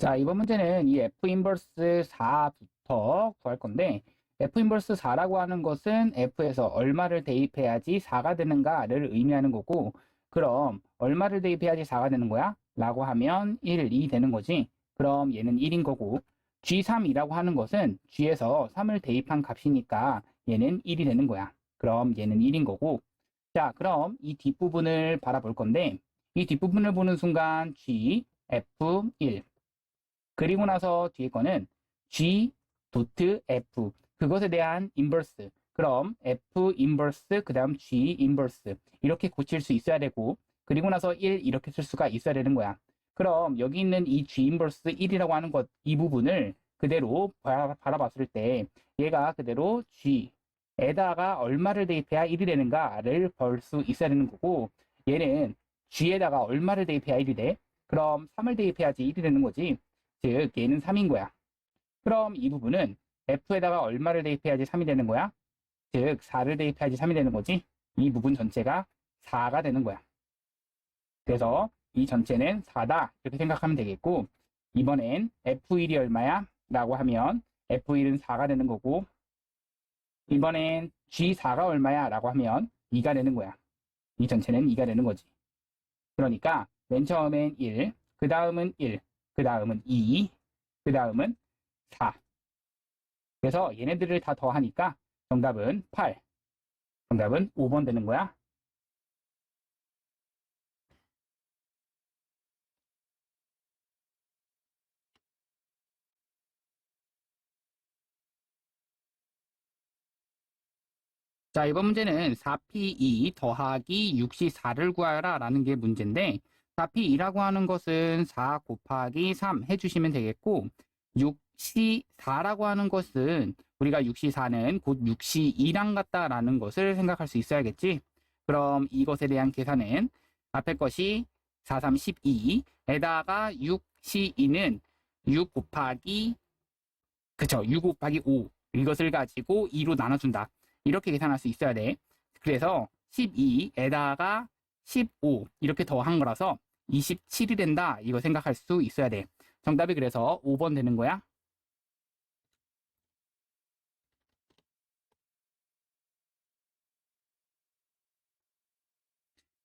자, 이번 문제는 이 F 인버스 4부터 구할 건데, F 인버스 4라고 하는 것은 F에서 얼마를 대입해야지 4가 되는가를 의미하는 거고, 그럼 얼마를 대입해야지 4가 되는 거야? 라고 하면 1, 2 되는 거지. 그럼 얘는 1인 거고, G3이라고 하는 것은 G에서 3을 대입한 값이니까 얘는 1이 되는 거야. 그럼 얘는 1인 거고, 자, 그럼 이 뒷부분을 바라볼 건데, 이 뒷부분을 보는 순간 G, F1, 그리고 나서 뒤에 거는 G 도트 F 그것에 대한 인버스. 그럼 F 인버스 그 다음 G 인버스 이렇게 고칠 수 있어야 되고, 그리고 나서 1 이렇게 쓸 수가 있어야 되는 거야. 그럼 여기 있는 이 G 인버스 1이라고 하는 것, 이 부분을 그대로 바라봤을 때 얘가 그대로 G에다가 얼마를 대입해야 1이 되는가를 볼 수 있어야 되는 거고, 얘는 G에다가 얼마를 대입해야 1이 돼? 그럼 3을 대입해야지 1이 되는 거지. 즉 얘는 3인 거야. 그럼 이 부분은 F에다가 얼마를 대입해야지 3이 되는 거야? 즉 4를 대입해야지 3이 되는 거지. 이 부분 전체가 4가 되는 거야. 그래서 이 전체는 4다 이렇게 생각하면 되겠고, 이번엔 F1이 얼마야? 라고 하면 F1은 4가 되는 거고, 이번엔 G4가 얼마야? 라고 하면 2가 되는 거야. 이 전체는 2가 되는 거지. 그러니까 맨 처음엔 1, 그 다음은 1, 그 다음은 2, 그 다음은 4. 그래서 얘네들을 다 더하니까 정답은 8. 정답은 5번 되는 거야. 자, 이번 문제는 4P2 더하기 6C4를 구하라 라는 게 문제인데, 4P2라고 하는 것은 4 곱하기 3 해주시면 되겠고, 6C4라고 하는 것은 우리가 6C4는 곧 6C2랑 같다라는 것을 생각할 수 있어야겠지. 그럼 이것에 대한 계산은 앞에 것이 4, 3, 12에다가 6C2는 6 곱하기, 그쵸, 6 곱하기 5 이것을 가지고 2로 나눠준다. 이렇게 계산할 수 있어야 돼. 그래서 12에다가 15 이렇게 더한 거라서 27이 된다. 이거 생각할 수 있어야 돼. 정답이 그래서 5번 되는 거야.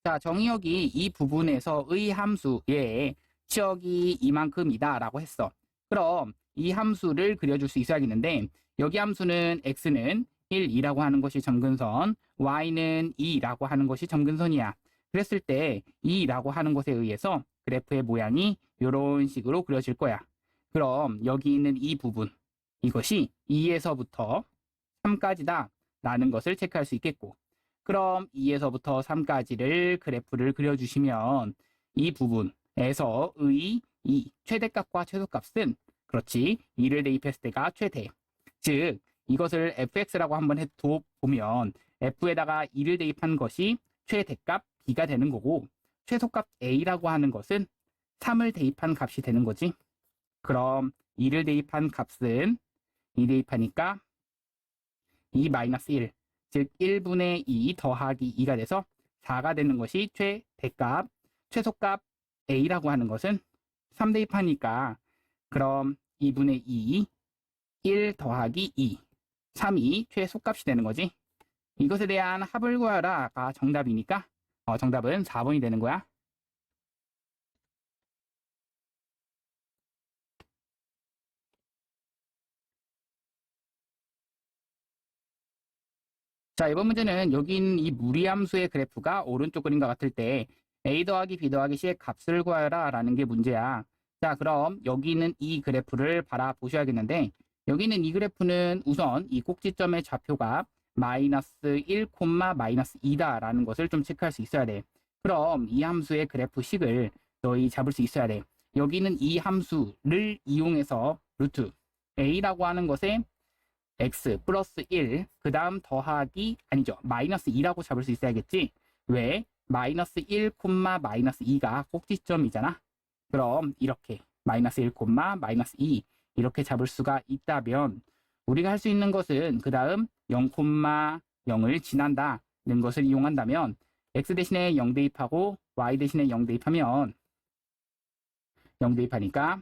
자, 정의역이 이 부분에서의 함수의 치역이 이만큼이다 라고 했어. 그럼 이 함수를 그려줄 수 있어야겠는데, 여기 함수는 x는 1, 2라고 하는 것이 점근선, y는 2라고 하는 것이 점근선이야. 그랬을 때 2라고 하는 것에 의해서 그래프의 모양이 이런 식으로 그려질 거야. 그럼 여기 있는 이 부분, 이것이 2에서부터 3까지다 라는 것을 체크할 수 있겠고, 그럼 2에서부터 3까지를 그래프를 그려주시면 이 부분에서의 이 최대값과 최소값은, 그렇지, 2를 대입했을 때가 최대. 즉 이것을 fx라고 한번 해도 보면 f에다가 2를 대입한 것이 최대값 b가 되는 거고, 최소값 a라고 하는 것은 3을 대입한 값이 되는 거지. 그럼 2를 대입한 값은 2 대입하니까 2 마이너스 1, 즉 1분의 2 더하기 2가 돼서 4가 되는 것이 최대값. 최소값 a라고 하는 것은 3 대입하니까 그럼 2분의 2, 1 더하기 2, 3이 최소값이 되는 거지. 이것에 대한 합을 구하라가 정답이니까 정답은 4번이 되는 거야. 자, 이번 문제는 여기 있는 이 무리함수의 그래프가 오른쪽 그림과 같을 때 a 더하기 b 더하기 c의 값을 구하라 라는 게 문제야. 자, 그럼 여기 있는 이 그래프를 바라보셔야겠는데, 여기 있는 이 그래프는 우선 이 꼭지점의 좌표가 마이너스 1, 마이너스 2다 라는 것을 좀 체크할 수 있어야 돼. 그럼 이 함수의 그래프식을 너희 잡을 수 있어야 돼. 여기는 이 함수를 이용해서 루트 a라고 하는 것에 x 플러스 1, 그 다음 더하기, 아니죠, 마이너스 2라고 잡을 수 있어야겠지. 왜? 마이너스 1, 마이너스 2가 꼭지점이잖아. 그럼 이렇게 마이너스 1, 마이너스 2 이렇게 잡을 수가 있다면, 우리가 할 수 있는 것은 그 다음 0, 0을 지난다는 것을 이용한다면, x 대신에 0 대입하고 y 대신에 0 대입하면 0 대입하니까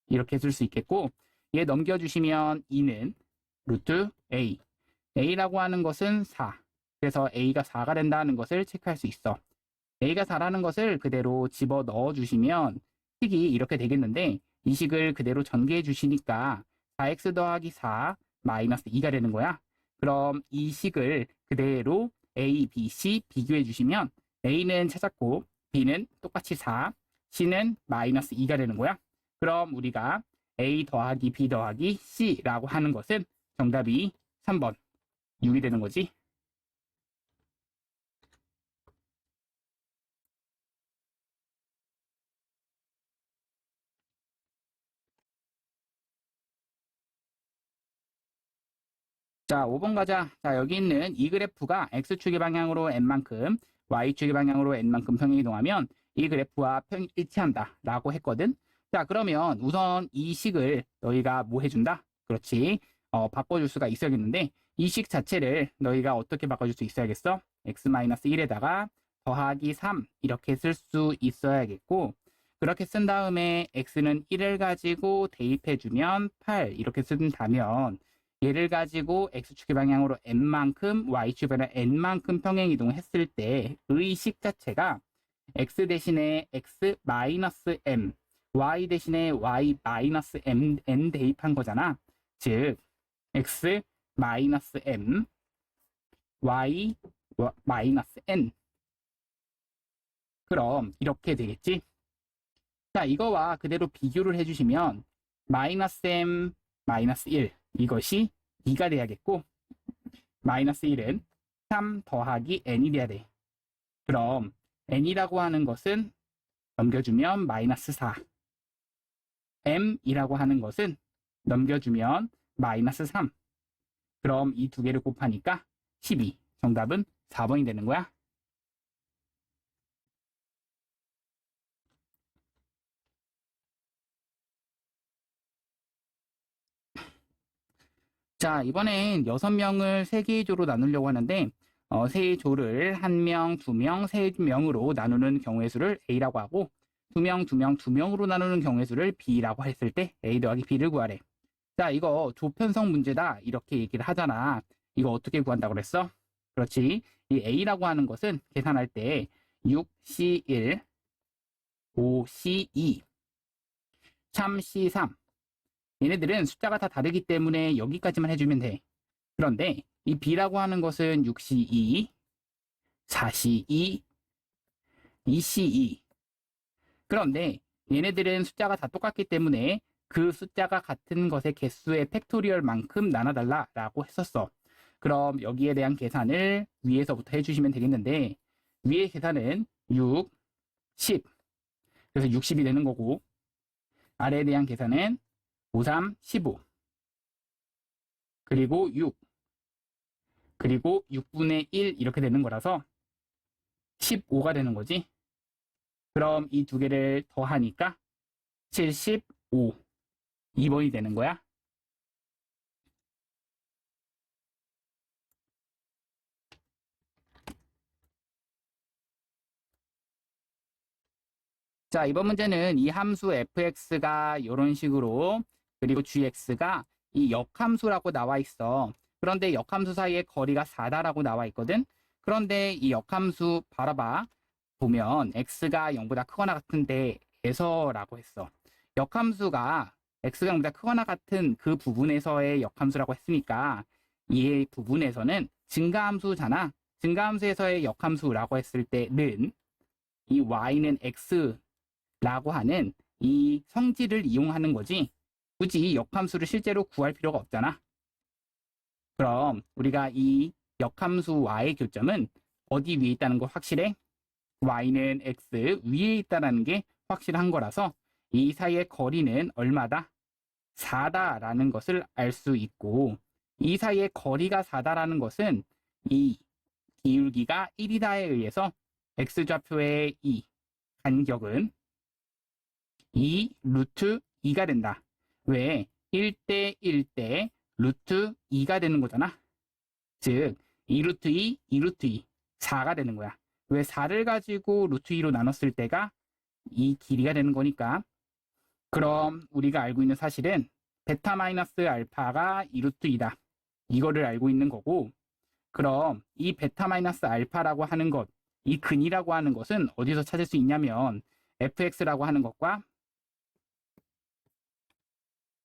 이렇게 쓸 수 있겠고, 얘 넘겨주시면 2는 루트 A. A라고 하는 것은 4. 그래서 A가 4가 된다는 것을 체크할 수 있어. A가 4라는 것을 그대로 집어 넣어 주시면 식이 이렇게 되겠는데, 이 식을 그대로 전개해 주시니까 4x 더하기 4 마이너스 2가 되는 거야. 그럼 이 식을 그대로 A, B, C 비교해 주시면 A는 찾았고 B는 똑같이 4, C는 마이너스 2가 되는 거야. 그럼 우리가 A 더하기 B 더하기 C라고 하는 것은 정답이 3번 6이 되는 거지. 자, 5번 가자. 자, 여기 있는 이 그래프가 X축의 방향으로 n만큼, Y축의 방향으로 n만큼 평행이동하면 이 그래프와 일치한다 라고 했거든. 자, 그러면 우선 이 식을 너희가 뭐 해준다? 그렇지. 바꿔줄 수가 있어야겠는데 이 식 자체를 너희가 어떻게 바꿔줄 수 있어야겠어? x-1에다가 더하기 3 이렇게 쓸 수 있어야겠고, 그렇게 쓴 다음에 x는 1을 가지고 대입해주면 8 이렇게 쓴다면, 얘를 가지고 x축의 방향으로 n만큼, y축의 방향으로 n만큼 평행이동을 했을 때 의식 자체가 x 대신에 x-m, y 대신에 y-m, n 대입한 거잖아. 즉 x-m, y-n. 그럼 이렇게 되겠지? 자, 이거와 그대로 비교를 해주시면 -m, -1 이것이 2가 돼야겠고, -1은 3 더하기 n이 돼야 돼. 그럼 n이라고 하는 것은 넘겨주면 -4, m이라고 하는 것은 넘겨주면 -3. 그럼 이 두 개를 곱하니까 12. 정답은 4번이 되는 거야. 자, 이번엔 6명을 3개의 조로 나누려고 하는데, 세 조를 1명, 2명, 3명으로 나누는 경우의 수를 A라고 하고, 2명, 2명, 2명으로 나누는 경우의 수를 B라고 했을 때 A 더하기 B를 구하래. 자, 이거 조편성 문제다 이렇게 얘기를 하잖아. 이거 어떻게 구한다고 그랬어? 그렇지. 이 A라고 하는 것은 계산할 때 6C1, 5C2, 3C3. 얘네들은 숫자가 다 다르기 때문에 여기까지만 해주면 돼. 그런데 이 B라고 하는 것은 6C2, 4C2, 2C2. 그런데 얘네들은 숫자가 다 똑같기 때문에 그 숫자가 같은 것의 개수의 팩토리얼만큼 나눠달라라고 했었어. 그럼 여기에 대한 계산을 위에서부터 해주시면 되겠는데, 위의 계산은 6, 10. 그래서 60이 되는 거고, 아래에 대한 계산은 5, 3, 15. 그리고 6. 그리고 6분의 1 이렇게 되는 거라서 15가 되는 거지. 그럼 이 두 개를 더하니까 75. 2번이 되는 거야. 자, 이번 문제는 이 함수 fx가 이런 식으로, 그리고 gx가 이 역함수라고 나와 있어. 그런데 역함수 사이에 거리가 4다라고 나와 있거든. 그런데 이 역함수 바라봐 보면 x가 0보다 크거나 같은데에서라고 했어. 역함수가 x가 0보다 크거나 같은 그 부분에서의 역함수라고 했으니까 이 부분에서는 증가함수잖아. 증가함수에서의 역함수라고 했을 때는 이 y는 x라고 하는 이 성질을 이용하는 거지, 굳이 역함수를 실제로 구할 필요가 없잖아. 그럼 우리가 이 역함수 y의 교점은 어디 위에 있다는 거 확실해? y는 x 위에 있다는 게 확실한 거라서 이 사이의 거리는 얼마다? 4다라는 것을 알 수 있고, 이 사이의 거리가 4다라는 것은 이 기울기가 1이다에 의해서 x좌표의 이 간격은 2 루트 2가 된다. 왜? 1대 1대 루트 2가 되는 거잖아. 즉 2 루트 2, 2 루트 2, 4가 되는 거야. 왜? 4를 가지고 루트 2로 나눴을 때가 이 길이가 되는 거니까 그럼 우리가 알고 있는 사실은 베타 마이너스 알파가 2루트 2다. 이거를 알고 있는 거고, 그럼 이 베타 마이너스 알파라고 하는 것, 이 근이라고 하는 것은 어디서 찾을 수 있냐면 fx라고 하는 것과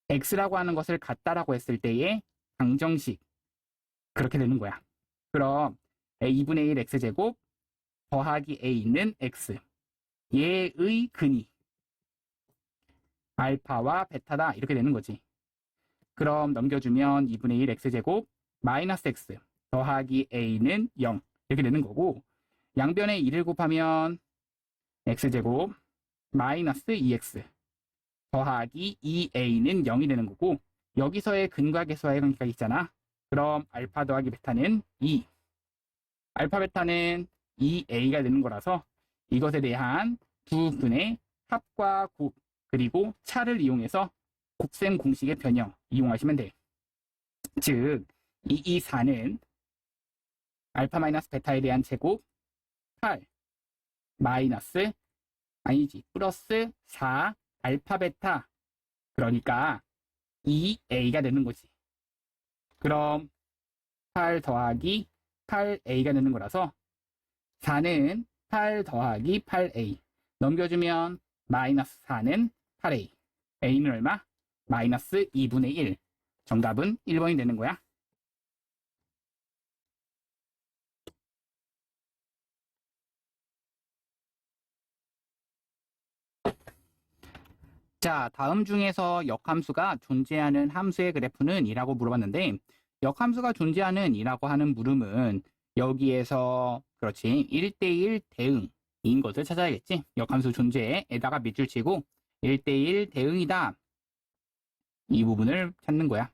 x라고 하는 것을 같다라고 했을 때의 방정식, 그렇게 되는 거야. 그럼 2분의 1 x제곱 더하기 a는 x, 얘의 근이 알파와 베타다, 이렇게 되는 거지. 그럼 넘겨주면 2분의 1 x제곱 마이너스 x 더하기 a는 0, 이렇게 되는 거고, 양변에 1을 곱하면 x제곱 마이너스 2x 더하기 2a는 0이 되는 거고, 여기서의 근과 계수와의 관계가 있잖아. 그럼 알파 더하기 베타는 2, 알파 베타는 2a가 되는 거라서 이것에 대한 두 근의 합과 곱 그리고 차를 이용해서 곱셈 공식의 변형 이용하시면 돼. 즉 224는 알파 마이너스 베타에 대한 제곱 8 마이너스 아니지 플러스 4 알파 베타, 그러니까 2a가 되는 거지. 그럼 8 더하기 8a가 되는 거라서 4는 8 더하기 8a 넘겨주면 마이너스 4는 8a, a는 얼마? 마이너스 2분의 1. 정답은 1번이 되는 거야. 자, 다음 중에서 역함수가 존재하는 함수의 그래프는 이라고 물어봤는데, 역함수가 존재하는 이라고 하는 물음은 여기에서 그렇지 1대1 대응인 것을 찾아야겠지. 역함수 존재에다가 밑줄 치고 1대1 대응이다, 이 부분을 찾는 거야.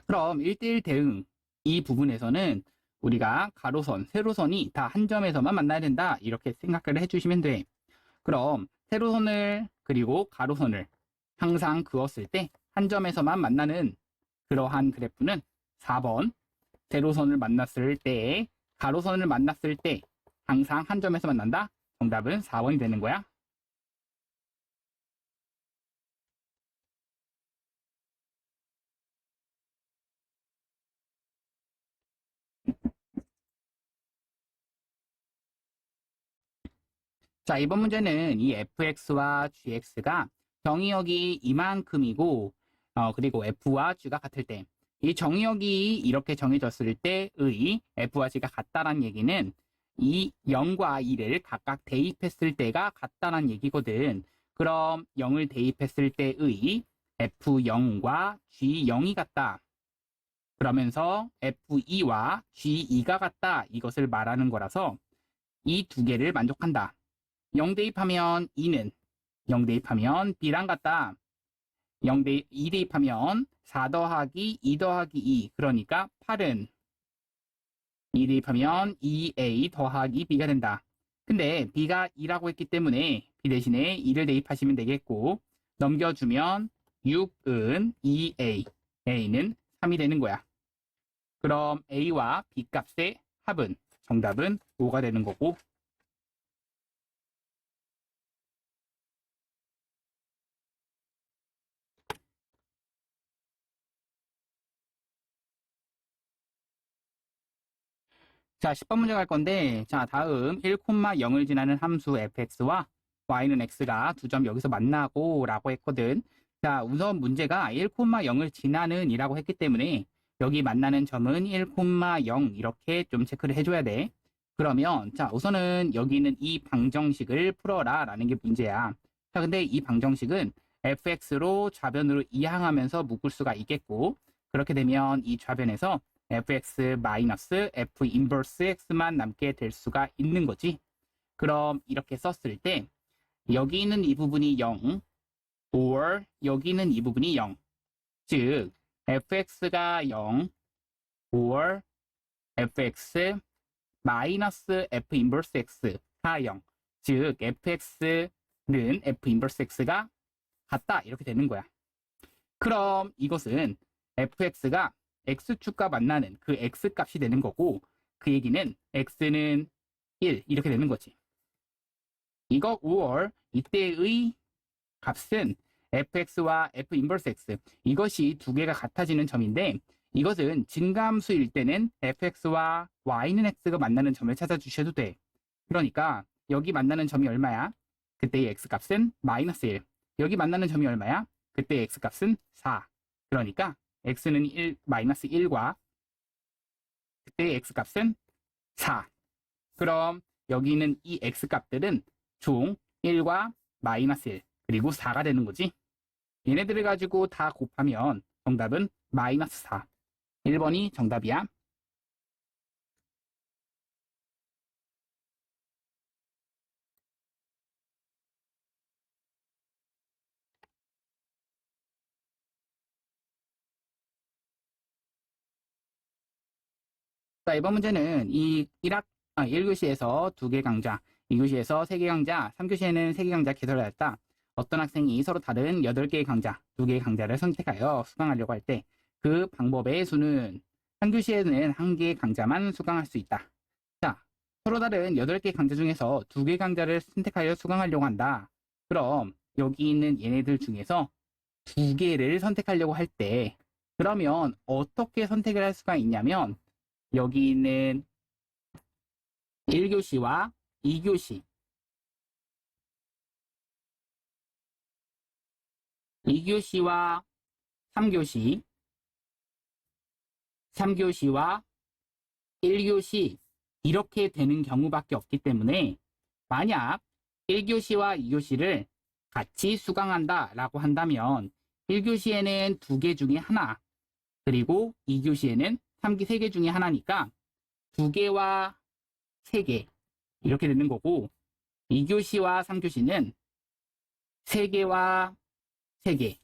그럼 1대1 대응 이 부분에서는 우리가 가로선, 세로선이 다 한 점에서만 만나야 된다, 이렇게 생각을 해주시면 돼. 그럼 세로선을 그리고 가로선을 항상 그었을 때 한 점에서만 만나는 그러한 그래프는 4번, 세로선을 만났을 때, 가로선을 만났을 때 항상 한 점에서 만난다. 정답은 4번이 되는 거야. 자, 이번 문제는 이 fx와 gx가 정의역이 이만큼이고, 그리고 f와 g가 같을 때, 이 정의역이 이렇게 정해졌을 때의 f와 g가 같다란 얘기는 이 0과 2를 각각 대입했을 때가 같다란 얘기거든. 그럼 0을 대입했을 때의 f0과 g0이 같다, 그러면서 f2와 g2가 같다, 이것을 말하는 거라서 이 두 개를 만족한다. 0 대입하면 2는 0 대입하면 B랑 같다. 2 대입하면 4 더하기 2 더하기 2, 그러니까 8은 2 대입하면 2A 더하기 B가 된다. 근데 B가 2라고 했기 때문에 B 대신에 2를 대입하시면 되겠고, 넘겨주면 6은 2A, A는 3이 되는 거야. 그럼 A와 B 값의 합은, 정답은 5가 되는 거고, 자, 10번 문제 갈 건데, 자, 다음 1,0을 지나는 함수 fx와 y는 x가 두 점 여기서 만나고 라고 했거든. 자, 우선 문제가 1,0을 지나는 이라고 했기 때문에 여기 만나는 점은 1,0 이렇게 좀 체크를 해줘야 돼. 그러면 자, 우선은 여기는 이 방정식을 풀어라 라는 게 문제야. 자, 근데 이 방정식은 fx로 좌변으로 이항하면서 묶을 수가 있겠고, 그렇게 되면 이 좌변에서 fx 마이너스 f 인버스 x만 남게 될 수가 있는 거지. 그럼 이렇게 썼을 때 여기 있는 이 부분이 0 or 여기 있는 이 부분이 0, 즉 fx가 0 or fx 마이너스 f 인버스 x가 0, 즉 fx는 f 인버스 x가 같다, 이렇게 되는 거야. 그럼 이것은 fx가 x축과 만나는 그 x값이 되는 거고, 그 얘기는 x는 1 이렇게 되는 거지. 이거 5월 이때의 값은 fx와 f 인버스 x 이것이 두 개가 같아지는 점인데 이것은 증가함수일 때는 fx와 y는 x가 만나는 점을 찾아주셔도 돼. 그러니까 여기 만나는 점이 얼마야? 그때의 x값은 마이너스 1. 여기 만나는 점이 얼마야? 그때의 x값은 4. 그러니까 x는 1, 마이너스 1과 그때의 x값은 4. 그럼 여기 있는 이 x값들은 총 1과 마이너스 1 그리고 4가 되는 거지. 얘네들을 가지고 다 곱하면 정답은 마이너스 4. 1번이 정답이야. 자, 이번 문제는 이 1교시에서 2개 강좌, 2교시에서 3개 강좌, 3교시에는 3개 강좌 개설을 했다. 어떤 학생이 서로 다른 8개의 강좌, 2개의 강좌를 선택하여 수강하려고 할 때 그 방법의 수는 1교시에는 1개의 강좌만 수강할 수 있다. 자, 서로 다른 8개 강좌 중에서 2개 강좌를 선택하여 수강하려고 한다. 그럼 여기 있는 얘네들 중에서 2개를 선택하려고 할 때 그러면 어떻게 선택을 할 수가 있냐면 여기 있는 1교시와 2교시, 2교시와 3교시, 3교시와 1교시 이렇게 되는 경우밖에 없기 때문에 만약 1교시와 2교시를 같이 수강한다 라고 한다면 1교시에는 2개 중에 하나 그리고 2교시에는 3개 중에 하나니까 2개와 3개 이렇게 되는 거고 2교시와 3교시는 3개와 3개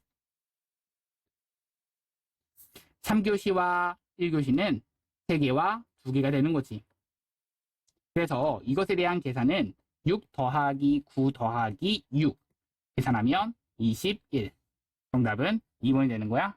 3교시와 1교시는 3개와 2개가 되는 거지. 그래서 이것에 대한 계산은 6 더하기 9 더하기 6 계산하면 21. 정답은 2번이 되는 거야.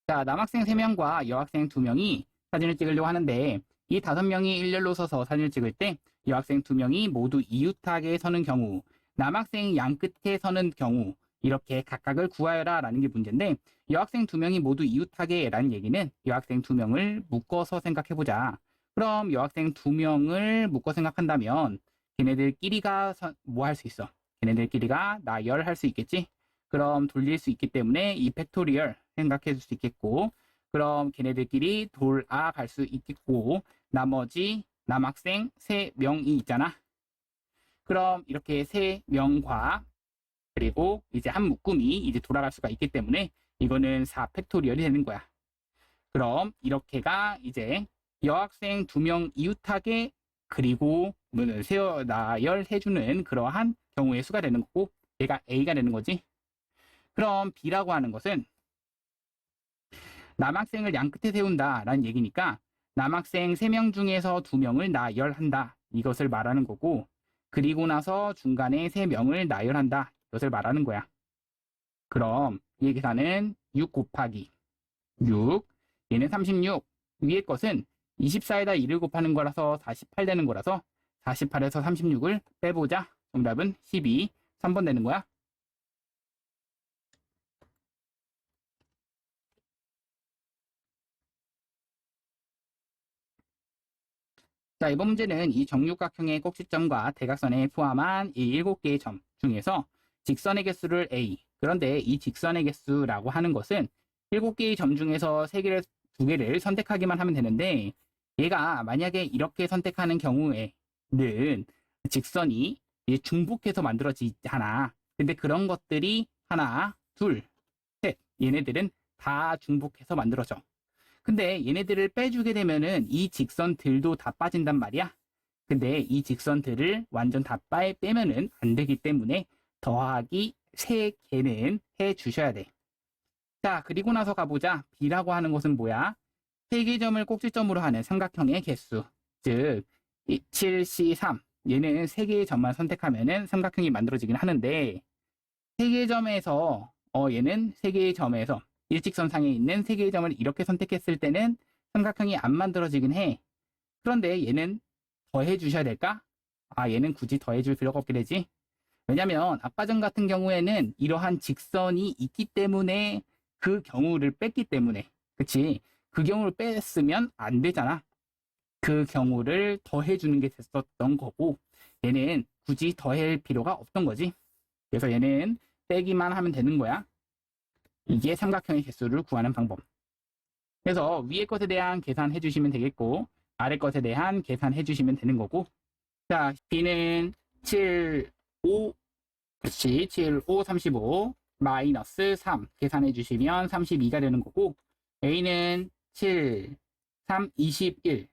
자, 남학생 3명과 여학생 2명이 사진을 찍으려고 하는데 이 5명이 일렬로 서서 사진을 찍을 때 여학생 2명이 모두 이웃하게 서는 경우 남학생이 양 끝에 서는 경우 이렇게 각각을 구하여라 라는 게 문제인데 여학생 2명이 모두 이웃하게 라는 얘기는 여학생 2명을 묶어서 생각해보자. 그럼 여학생 2명을 묶어 생각한다면 걔네들끼리가 뭐 할 수 있어? 걔네들끼리가 나열할 수 있겠지? 그럼 돌릴 수 있기 때문에 이 팩토리얼 생각해 줄 수 있겠고 그럼 걔네들끼리 돌아갈 수 있겠고 나머지 남학생 3명이 있잖아. 그럼 이렇게 3명과 그리고 이제 한 묶음이 이제 돌아갈 수가 있기 때문에 이거는 4팩토리얼이 되는 거야. 그럼 이렇게가 이제 여학생 2명 이웃하게 그리고 문을 세워 나열해주는 그러한 경우의 수가 되는 거고 얘가 A가 되는 거지. 그럼 B라고 하는 것은 남학생을 양 끝에 세운다 라는 얘기니까 남학생 3명 중에서 2명을 나열한다 이것을 말하는 거고 그리고 나서 중간에 3명을 나열한다 이것을 말하는 거야. 그럼 이 계산은 6 곱하기 6 얘는 36 위에 것은 24에다 2를 곱하는 거라서 48 되는 거라서 48에서 36을 빼보자. 정답은 12 3번 되는 거야. 자, 이번 문제는 이 정육각형의 꼭지점과 대각선에 포함한 이 7개의 점 중에서 직선의 개수를 A. 그런데 이 직선의 개수라고 하는 것은 7개의 점 중에서 3개를, 2개를 선택하기만 하면 되는데 얘가 만약에 이렇게 선택하는 경우에는 직선이 이제 중복해서 만들어지잖아. 근데 그런 것들이 하나, 둘, 셋. 얘네들은 다 중복해서 만들어져. 근데 얘네들을 빼주게 되면은 이 직선들도 다 빠진단 말이야. 근데 이 직선들을 완전 다 빼면은 안 되기 때문에 더하기 3개는 해 주셔야 돼. 자, 그리고 나서 가보자. B라고 하는 것은 뭐야? 3개 점을 꼭지점으로 하는 삼각형의 개수. 즉, 7, C, 3. 얘는 3개의 점만 선택하면은 삼각형이 만들어지긴 하는데 세 개의 점에서 얘는 세 개의 점에서 일직선상에 있는 세 개의 점을 이렇게 선택했을 때는 삼각형이 안 만들어지긴 해. 그런데 얘는 더해 주셔야 될까? 아, 얘는 굳이 더해 줄 필요가 없게 되지. 왜냐면 아까 전 같은 경우에는 이러한 직선이 있기 때문에 그 경우를 뺐기 때문에, 그치? 그 경우를 뺐으면 안 되잖아. 그 경우를 더해 주는 게 됐었던 거고, 얘는 굳이 더할 필요가 없던 거지. 그래서 얘는 빼기만 하면 되는 거야. 이게 삼각형의 개수를 구하는 방법. 그래서 위에 것에 대한 계산해 주시면 되겠고, 아래 것에 대한 계산해 주시면 되는 거고. 자, B는 7, 5, 그렇지. 7, 5, 35, 마이너스 3 계산해 주시면 32가 되는 거고, A는 7, 3, 21,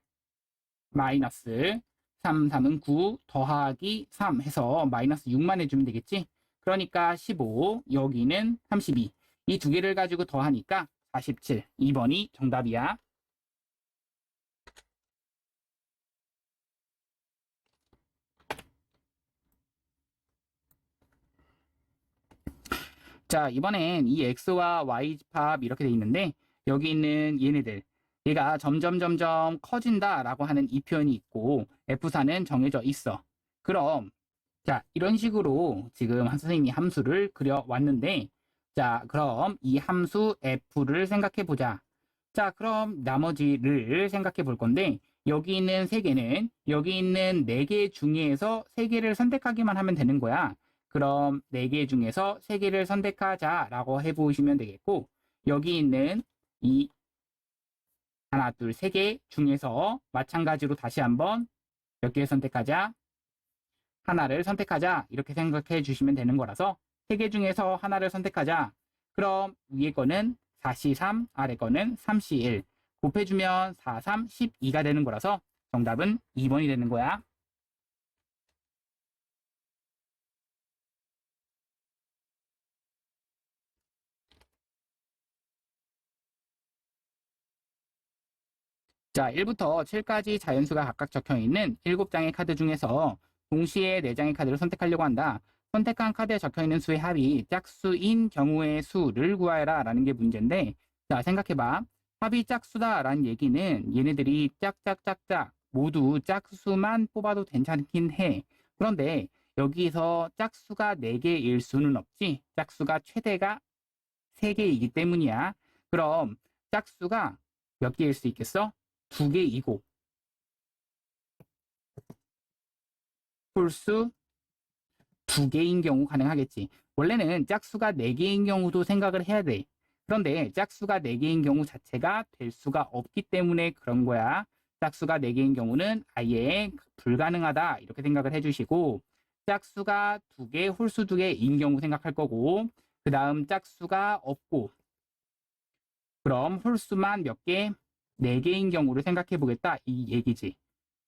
마이너스 3, 3은 9, 더하기 3 해서 마이너스 6만 해주면 되겠지? 그러니까 15, 여기는 32. 이 두 개를 가지고 더하니까 47. 2번이 정답이야. 자, 이번엔 이 x와 y 집합 이렇게 돼 있는데 여기 있는 얘네들 얘가 점점 커진다라고 하는 이 표현이 있고 F4는 정해져 있어. 그럼 자, 이런 식으로 지금 선생님이 함수를 그려왔는데 자, 그럼 이 함수 F를 생각해 보자. 자, 그럼 나머지를 생각해 볼 건데 여기 있는 세 개는 여기 있는 네 개 중에서 세 개를 선택하기만 하면 되는 거야. 그럼 네 개 중에서 세 개를 선택하자라고 해보시면 되겠고 여기 있는 이 하나, 둘, 세 개 중에서 마찬가지로 다시 한번 몇 개 선택하자? 하나를 선택하자 이렇게 생각해 주시면 되는 거라서 세 개 중에서 하나를 선택하자. 그럼 위에 거는 4C3, 아래 거는 3C1 곱해주면 4, 3, 12가 되는 거라서 정답은 2번이 되는 거야. 자, 1부터 7까지 자연수가 각각 적혀 있는 7장의 카드 중에서 동시에 4장의 카드를 선택하려고 한다. 선택한 카드에 적혀 있는 수의 합이 짝수인 경우의 수를 구하여라 라는 게 문제인데 자, 생각해봐. 합이 짝수다라는 얘기는 얘네들이 짝짝짝짝 모두 짝수만 뽑아도 괜찮긴 해. 그런데 여기서 짝수가 4개일 수는 없지. 짝수가 최대가 3개이기 때문이야. 그럼 짝수가 몇 개일 수 있겠어? 2개이고 홀수 2개인 경우 가능하겠지. 원래는 짝수가 4개인 경우도 생각을 해야 돼. 그런데 짝수가 4개인 경우 자체가 될 수가 없기 때문에 그런 거야. 짝수가 4개인 경우는 아예 불가능하다 이렇게 생각을 해주시고 짝수가 2개, 홀수 2개인 경우 생각할 거고 그 다음 짝수가 없고 그럼 홀수만 몇 개? 4개인 경우를 생각해 보겠다 이 얘기지.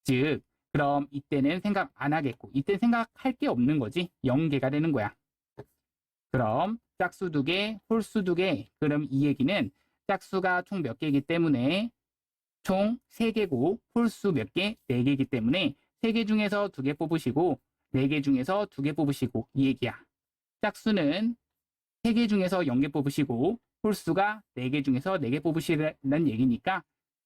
즉 그럼 이때는 생각 안 하겠고 이때는 생각할 게 없는 거지. 0개가 되는 거야. 그럼 짝수 2개, 홀수 2개. 그럼 이 얘기는 짝수가 총 몇 개이기 때문에 총 3개고 홀수 몇 개? 4개이기 때문에 3개 중에서 2개 뽑으시고 4개 중에서 2개 뽑으시고 이 얘기야. 짝수는 3개 중에서 0개 뽑으시고 홀수가 4개 중에서 4개 뽑으시라는 얘기니까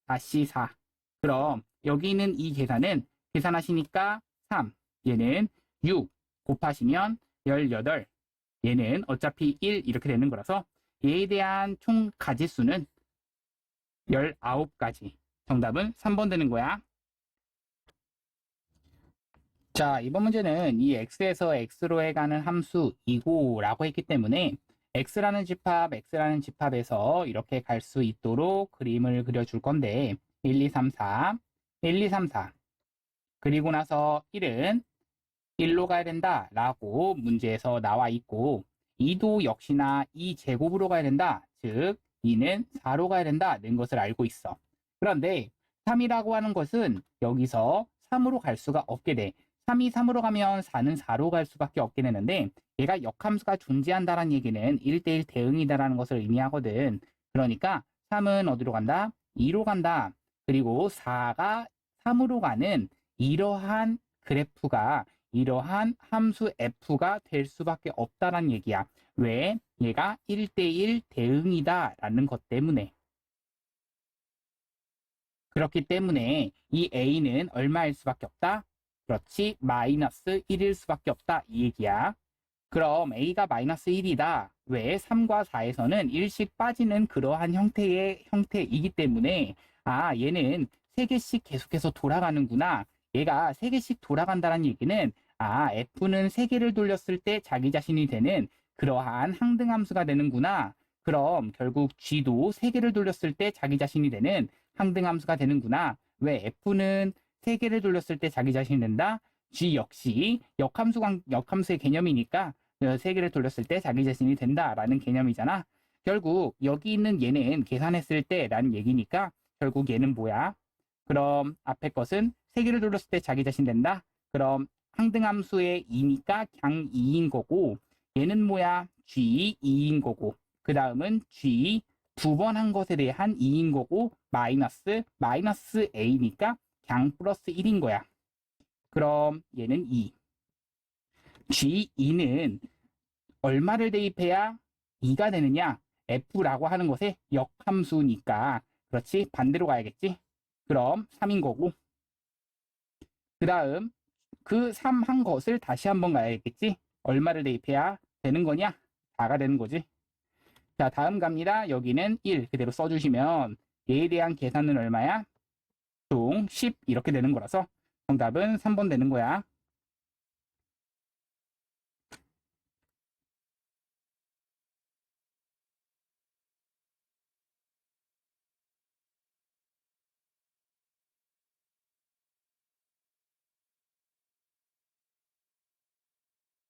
다시 4. 그럼 여기 있는 이 계산은 계산하시니까 3. 얘는 6 곱하시면 18. 얘는 어차피 1 이렇게 되는 거라서 얘에 대한 총 가지수는 19가지. 정답은 3번 되는 거야. 자, 이번 문제는 이 x에서 x로 해가는 함수 2고라고 했기 때문에 x라는 집합에서 이렇게 갈 수 있도록 그림을 그려줄 건데 1, 2, 3, 4, 1, 2, 3, 4 그리고 나서 1은 1로 가야 된다라고 문제에서 나와 있고 2도 역시나 2제곱으로 가야 된다. 즉 2는 4로 가야 된다는 것을 알고 있어. 그런데 3이라고 하는 것은 여기서 3으로 갈 수가 없게 돼. 3이 3으로 가면 4는 4로 갈 수밖에 없게 되는데 얘가 역함수가 존재한다는 얘기는 1대1 대응이다라는 것을 의미하거든. 그러니까 3은 어디로 간다? 2로 간다. 그리고 4가 3으로 가는 이러한 그래프가 이러한 함수 f가 될 수밖에 없다는 얘기야. 왜? 얘가 1대1 대응이다 라는 것 때문에. 그렇기 때문에 이 a는 얼마일 수밖에 없다? 그렇지, 마이너스 1일 수밖에 없다 이 얘기야. 그럼 a가 마이너스 1이다. 왜? 3과 4에서는 1씩 빠지는 그러한 형태이기 때문에 얘는 3개씩 계속해서 돌아가는구나. 얘가 3개씩 돌아간다는 얘기는 f는 3개를 돌렸을 때 자기 자신이 되는 그러한 항등함수가 되는구나. 그럼 결국 g도 3개를 돌렸을 때 자기 자신이 되는 항등함수가 되는구나. 왜? f는 3개를 돌렸을 때 자기 자신이 된다? g 역시 역함수의 개념이니까 3개를 돌렸을 때 자기 자신이 된다라는 개념이잖아. 결국 여기 있는 얘는 계산했을 때라는 얘기니까 결국 얘는 뭐야? 그럼 앞에 것은 3개를 돌렸을 때 자기 자신 된다? 그럼 항등함수의 2니까 그냥 2인 거고 얘는 뭐야? g 2인 거고 그 다음은 g 두 번 한 것에 대한 2인 거고 마이너스 a니까 그냥 플러스 1인 거야. 그럼 얘는 2. G2는 얼마를 대입해야 2가 되느냐? F라고 하는 것의 역함수니까 그렇지? 반대로 가야겠지? 그럼 3인 거고 그 다음 그 3 한 것을 다시 한번 가야겠지? 얼마를 대입해야 되는 거냐? 4가 되는 거지. 자, 다음 갑니다. 여기는 1 그대로 써주시면 얘에 대한 계산은 얼마야? 총 10 이렇게 되는 거라서 정답은 3번 되는 거야.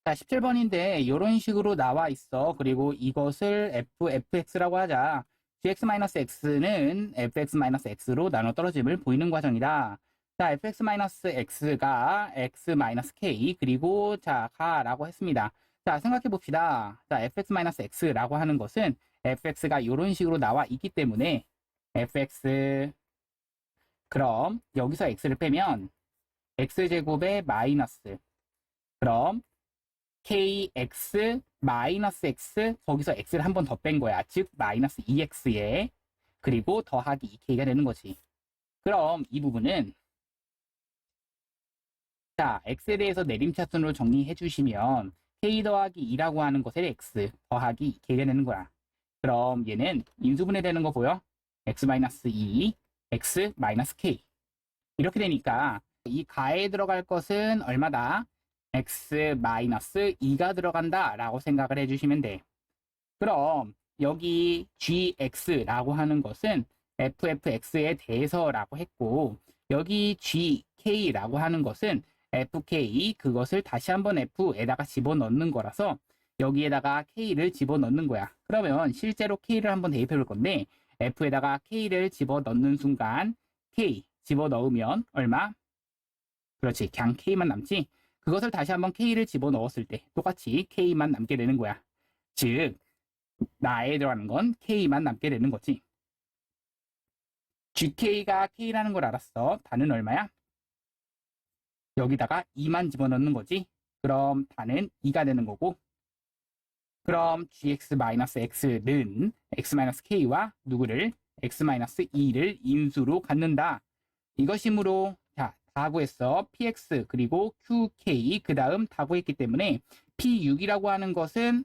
자, 17번인데 이런 식으로 나와 있어. 그리고 이것을 fx라고 하자. gx-x는 fx-x로 나눠 떨어짐을 보이는 과정이다. 자, fx-x가 x-k 그리고 자, 가라고 했습니다. 자, 생각해 봅시다. 자, fx-x라고 하는 것은 fx가 이런 식으로 나와 있기 때문에 fx 그럼 여기서 x를 빼면 x제곱의 마이너스 그럼 kx 마이너스 x 거기서 x를 한 번 더 뺀 거야. 즉 마이너스 2x에 그리고 더하기 2k가 되는 거지. 그럼 이 부분은 자 x에 대해서 내림차순으로 정리해 주시면 k 더하기 2라고 하는 것에 x 더하기 2k가 되는 거야. 그럼 얘는 인수분해 되는 거 보여? x 마이너스 2 x 마이너스 k 이렇게 되니까 이 가에 들어갈 것은 얼마다? x-2가 들어간다 라고 생각을 해주시면 돼. 그럼 여기 gx라고 하는 것은 ffx에 대해서라고 했고 여기 gk라고 하는 것은 fk 그것을 다시 한번 f에다가 집어넣는 거라서 여기에다가 k를 집어넣는 거야. 그러면 실제로 k를 한번 대입해 볼 건데 f에다가 k를 집어넣는 순간 k 집어넣으면 얼마? 그렇지. 그냥 k만 남지. 그것을 다시 한번 k를 집어넣었을 때 똑같이 k만 남게 되는 거야. 즉 나에 들어가는 건 k만 남게 되는 거지. gk가 k라는 걸 알았어. 단은 얼마야? 여기다가 2만 집어넣는 거지. 그럼 단은 2가 되는 거고 그럼 gx-x는 x-k와 누구를? x-2를 인수로 갖는다. 이것이므로 자, 다 구했어. px 그리고 qk 그 다음 다 구했기 때문에 p6이라고 하는 것은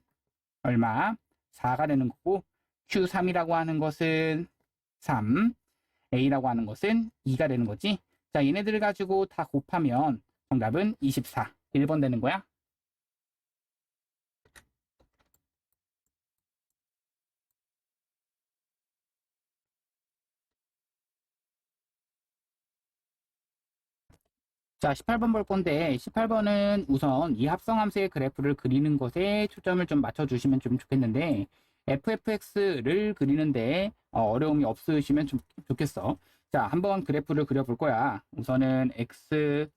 얼마? 4가 되는 거고 q3이라고 하는 것은 3 a라고 하는 것은 2가 되는 거지. 자, 얘네들을 가지고 다 곱하면 정답은 24 1번 되는 거야. 자, 18번 볼 건데 18번은 우선 이 합성함수의 그래프를 그리는 것에 초점을 좀 맞춰주시면 좀 좋겠는데 ffx를 그리는데 어려움이 없으시면 좀 좋겠어. 자, 한번 그래프를 그려볼 거야. 우선은 x축,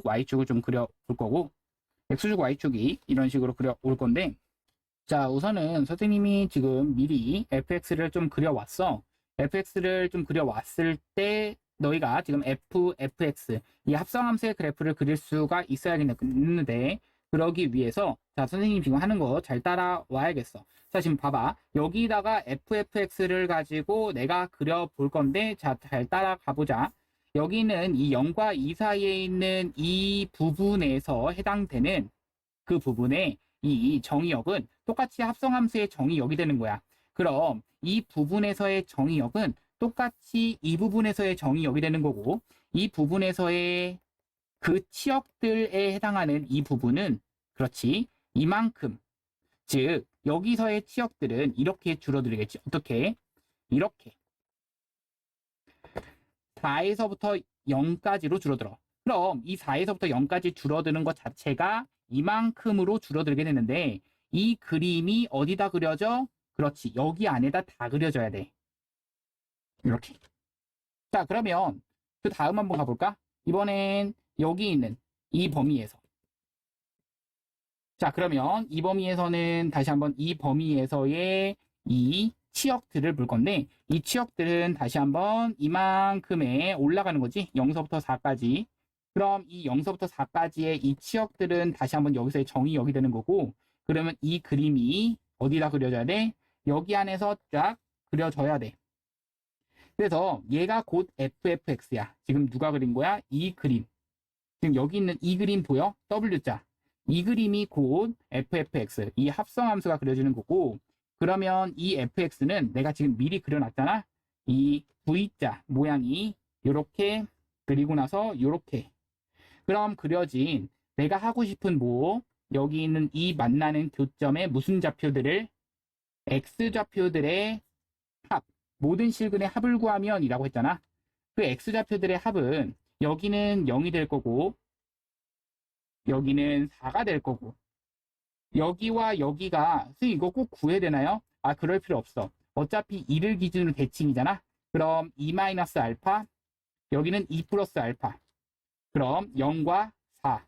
y축을 좀 그려볼 거고 x축, y축이 이런 식으로 그려올 건데 자, 우선은 선생님이 지금 미리 fx를 좀 그려왔어. fx를 좀 그려왔을 때 너희가 지금 fx 이 합성함수의 그래프를 그릴 수가 있어야겠는데 그러기 위해서 자 선생님이 지금 하는 거 잘 따라와야겠어. 자 지금 봐봐. 여기다가 fx를 가지고 내가 그려볼 건데 자 잘 따라가 보자. 여기는 이 0과 2 사이에 있는 이 부분에서 해당되는 그 부분에 이 정의역은 똑같이 합성함수의 정의역이 되는 거야. 그럼 이 부분에서의 정의역은 똑같이 이 부분에서의 정의역이 되는 거고 이 부분에서의 그 치역들에 해당하는 이 부분은 그렇지 이만큼 즉 여기서의 치역들은 이렇게 줄어들겠지. 어떻게? 이렇게 4에서부터 0까지로 줄어들어. 그럼 이 4에서부터 0까지 줄어드는 것 자체가 이만큼으로 줄어들게 되는데 이 그림이 어디다 그려져? 그렇지. 여기 안에다 다 그려져야 돼. 이렇게. 자, 그러면 그 다음 한번 가볼까? 이번엔 여기 있는 이 범위에서. 자, 그러면 이 범위에서는 다시 한번 이 범위에서의 이 치역들을 볼 건데 이 치역들은 다시 한번 이만큼에 올라가는 거지. 0서부터 4까지. 그럼 이 0서부터 4까지의 이 치역들은 다시 한번 여기서의 정의역이 되는 거고 그러면 이 그림이 어디다 그려져야 돼? 여기 안에서 쫙 그려져야 돼. 그래서 얘가 곧 fx야. 지금 누가 그린 거야? 이 그림. 지금 여기 있는 이 그림 보여? W자. 이 그림이 곧 fx, 이 합성함수가 그려지는 거고 그러면 이 fx는 내가 지금 미리 그려놨잖아. 이 V자 모양이 이렇게 그리고 나서 이렇게 그럼 그려진 내가 하고 싶은 뭐 여기 있는 이 만나는 교점의 무슨 좌표들을 x좌표들의 합 모든 실근의 합을 구하면 이라고 했잖아. 그 x좌표들의 합은 여기는 0이 될 거고 여기는 4가 될 거고 여기와 여기가 선생님 이거 꼭 구해야 되나요? 아 그럴 필요 없어. 어차피 2를 기준으로 대칭이잖아. 그럼 2 마이너스 알파 여기는 2 플러스 알파 그럼 0과 4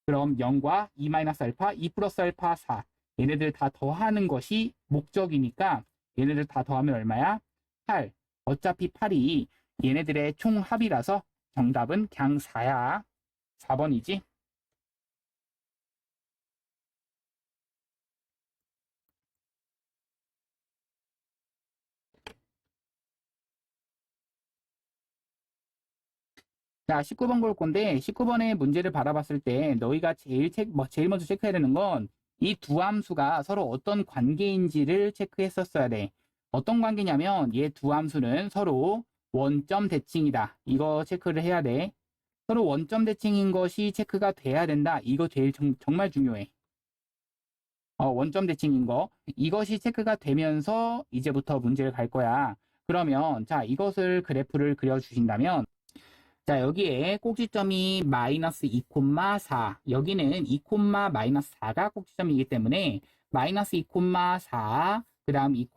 그럼 0과 2 마이너스 알파 2 플러스 알파 4 얘네들 다 더하는 것이 목적이니까 얘네들 다 더하면 얼마야? 8 어차피 8이 얘네들의 총합이라서 정답은 그냥 4야. 4번이지. 자, 19번 볼 건데 19번의 문제를 바라봤을 때 너희가 제일 먼저 체크해야 되는 건 이 두 함수가 서로 어떤 관계인지를 체크했었어야 돼. 어떤 관계냐면 얘 두 함수는 서로 원점 대칭이다. 이거 체크를 해야 돼. 서로 원점 대칭인 것이 체크가 돼야 된다. 이거 제일 정말 중요해. 원점 대칭인 거. 이것이 체크가 되면서 이제부터 문제를 갈 거야. 그러면 자, 이것을 그래프를 그려주신다면 자, 여기에 꼭지점이 마이너스 2,4. 여기는 2, 마이너스 4가 꼭지점이기 때문에 마이너스 2, 4, 그 다음 2,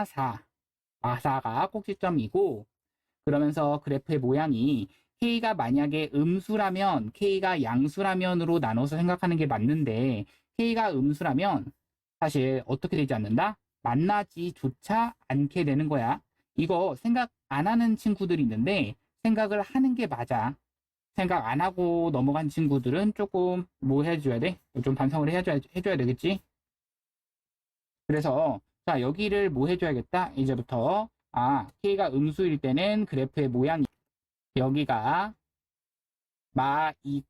4. 4가 꼭지점이고 그러면서 그래프의 모양이 K가 만약에 음수라면 K가 양수라면으로 나눠서 생각하는 게 맞는데 K가 음수라면 사실 어떻게 되지 않는다? 만나지조차 않게 되는 거야. 이거 생각 안 하는 친구들이 있는데 생각을 하는 게 맞아. 생각 안 하고 넘어간 친구들은 조금 뭐 해줘야 돼? 좀 반성을 해줘야 되겠지? 그래서 자 여기를 뭐 해줘야겠다? 이제부터 K가 음수일 때는 그래프의 모양이 여기가 마 2,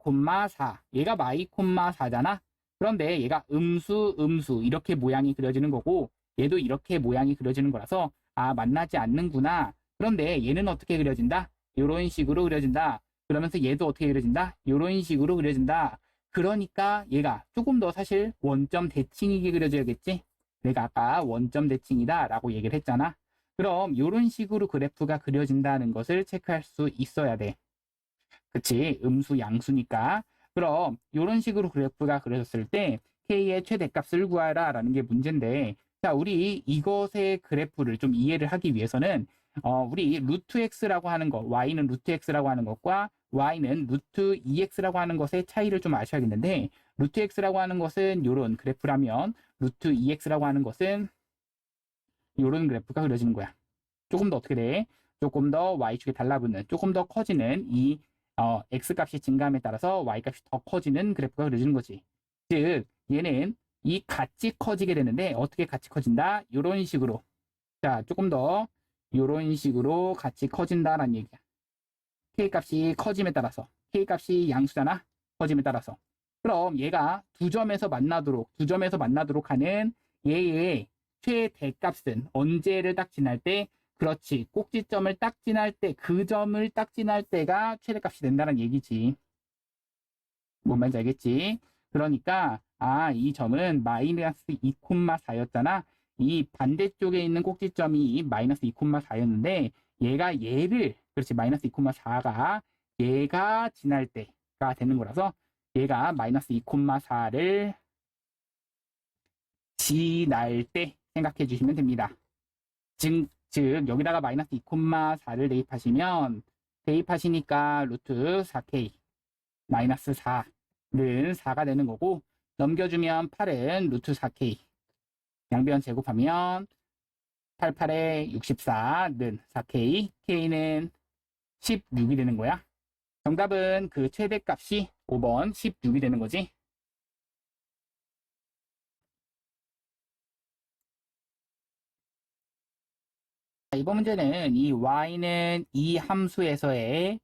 4 얘가 마 2, 4잖아. 그런데 얘가 음수 이렇게 모양이 그려지는 거고 얘도 이렇게 모양이 그려지는 거라서 만나지 않는구나. 그런데 얘는 어떻게 그려진다? 이런 식으로 그려진다. 그러면서 얘도 어떻게 그려진다? 이런 식으로 그려진다. 그러니까 얘가 조금 더 사실 원점 대칭이게 그려져야겠지? 내가 아까 원점 대칭이다 라고 얘기를 했잖아. 그럼 이런 식으로 그래프가 그려진다는 것을 체크할 수 있어야 돼. 그치? 음수, 양수니까. 그럼 이런 식으로 그래프가 그려졌을 때 K의 최대값을 구하라 라는 게 문제인데 자, 우리 이것의 그래프를 좀 이해를 하기 위해서는 우리 루트 x라고 하는 것, y는 루트 x라고 하는 것과 y는 루트 2x라고 하는 것의 차이를 좀 아셔야겠는데 루트 x라고 하는 것은 이런 그래프라면 루트 2x라고 하는 것은 이런 그래프가 그려지는 거야. 조금 더 어떻게 돼? 조금 더 y축에 달라붙는, 조금 더 커지는 이 x값이 증가함에 따라서 y값이 더 커지는 그래프가 그려지는 거지. 즉 얘는 이 같이 커지게 되는데 어떻게 같이 커진다? 이런 식으로. 자, 조금 더 이런 식으로 같이 커진다라는 얘기야. K값이 커짐에 따라서. K값이 양수잖아. 커짐에 따라서. 그럼 얘가 두 점에서 만나도록 하는 얘의 최대값은 언제를 딱 지날 때, 그렇지. 꼭지점을 딱 지날 때, 그 점을 딱 지날 때가 최대값이 된다는 얘기지. 뭔 말인지 알겠지? 그러니까 이 점은 마이너스 2,4였잖아. 이 반대쪽에 있는 꼭지점이 마이너스 2,4였는데 얘가 얘를 그렇지 마이너스 2,4가 얘가 지날 때가 되는 거라서 얘가 마이너스 2,4를 지날 때 생각해 주시면 됩니다. 즉 여기다가 마이너스 2,4를 대입하시니까 루트 4k 마이너스 4는 4가 되는 거고 넘겨주면 8은 루트 4k 양변 제곱하면 88에 64는 4k k는 16이 되는 거야. 정답은 그 최대값이 5번 16이 되는 거지. 이번 문제는 이 y는 이 함수에서의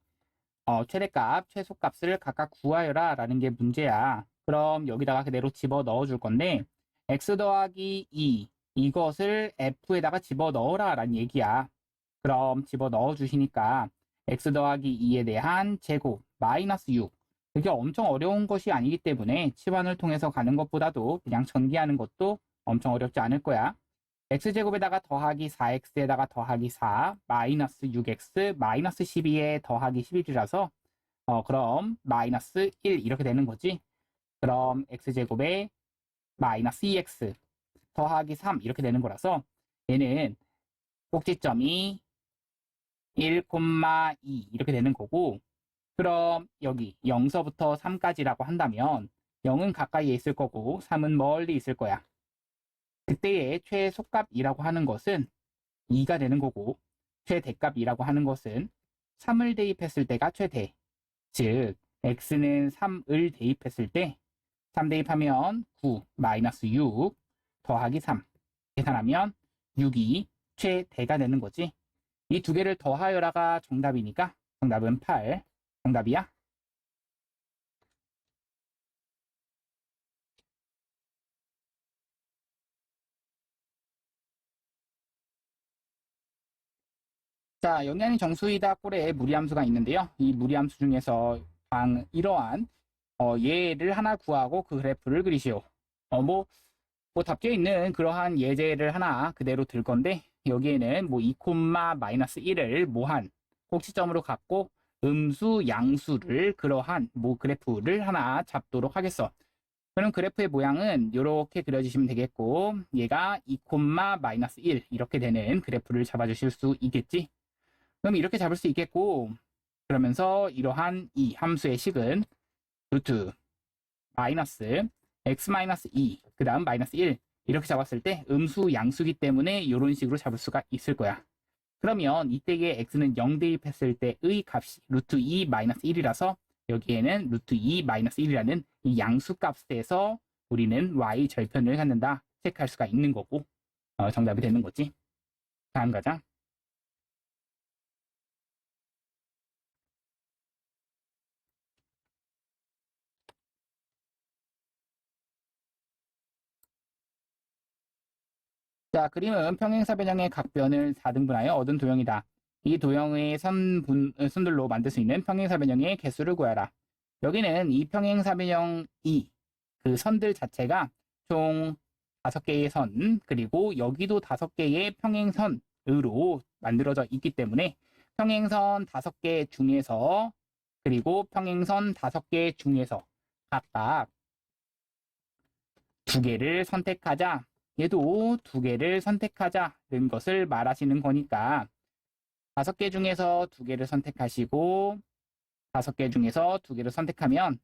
최대값, 최소값을 각각 구하여라 라는 게 문제야. 그럼 여기다가 그대로 집어 넣어 줄 건데 x 더하기 2 이것을 f에다가 집어 넣어라 라는 얘기야. 그럼 집어 넣어 주시니까 x 더하기 2에 대한 제곱 마이너스 6 그게 엄청 어려운 것이 아니기 때문에 치환을 통해서 가는 것보다도 그냥 전기하는 것도 엄청 어렵지 않을 거야. x제곱에다가 더하기 4x에다가 더하기 4 마이너스 6x 마이너스 12에 더하기 11이라서 그럼 마이너스 1 이렇게 되는 거지. 그럼 x제곱에 마이너스 2x 더하기 3 이렇게 되는 거라서 얘는 꼭지점이 1,2 이렇게 되는 거고 그럼 여기 0서부터 3까지라고 한다면 0은 가까이에 있을 거고 3은 멀리 있을 거야. 그때의 최소값이라고 하는 것은 2가 되는 거고 최대값이라고 하는 것은 3을 대입했을 때가 최대. 즉 x는 3을 대입했을 때 3 대입하면 9 마이너스 6 더하기 3 계산하면 6이 최대가 되는 거지. 이 두 개를 더하여라가 정답이니까 정답은 8 정답이야. 자, 영양이 정수이다 꼴에 무리함수가 있는데요. 이 무리함수 중에서 이러한 예를 하나 구하고 그 그래프를 그리시오. 뭐 답지에 있는 그러한 예제를 하나 그대로 들 건데 여기에는 뭐 2, 마이너스 1을 모한 꼭지점으로 갖고 음수, 양수를 그러한 뭐 그래프를 하나 잡도록 하겠어. 그럼 그래프의 모양은 이렇게 그려주시면 되겠고 얘가 2, 마이너스 1 이렇게 되는 그래프를 잡아주실 수 있겠지. 그럼 이렇게 잡을 수 있겠고 그러면서 이러한 이 함수의 식은 루트 마이너스 x 마이너스 2 그 다음 마이너스 1 이렇게 잡았을 때 음수 양수기 때문에 이런 식으로 잡을 수가 있을 거야. 그러면 이때의 x는 0 대입했을 때의 값이 루트 2 마이너스 1이라서 여기에는 루트 2 마이너스 1이라는 이 양수값에서 우리는 y 절편을 갖는다 체크할 수가 있는 거고 정답이 되는 거지. 다음 가자. 자, 그림은 평행사변형의 각변을 4등분하여 얻은 도형이다. 이 도형의 선들로 만들 수 있는 평행사변형의 개수를 구하라. 여기는 이 평행사변형이 그 선들 자체가 총 5개의 선, 그리고 여기도 5개의 평행선으로 만들어져 있기 때문에 평행선 5개 중에서 그리고 평행선 5개 중에서 각각 2개를 선택하자. 얘도 2개를 선택하자는 것을 말하시는 거니까 5개 중에서 2개를 선택하시고 5개 중에서 2개를 선택하면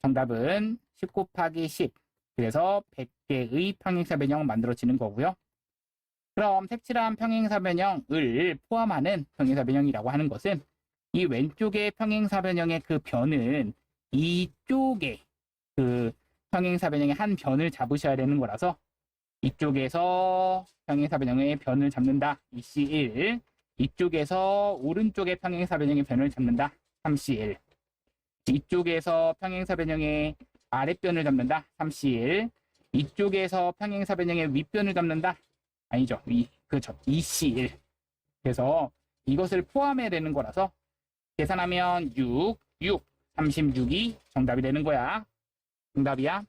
정답은 10 곱하기 10 그래서 100개의 평행사변형 만들어지는 거고요. 그럼 색칠한 평행사변형을 포함하는 평행사변형이라고 하는 것은 이 왼쪽의 평행사변형의 그 변은 이쪽에 그 평행사 변형의 한 변을 잡으셔야 되는 거라서 이쪽에서 평행사 변형의 변을 잡는다. 2C1. 이쪽에서 오른쪽의 평행사 변형의 변을 잡는다. 3C1. 이쪽에서 평행사 변형의 아랫변을 잡는다. 3C1. 이쪽에서 평행사 변형의 윗변을 잡는다. 아니죠. 그렇죠. 2C1. 그래서 이것을 포함해야 되는 거라서 계산하면 6, 36이 정답이 되는 거야. 정답이야.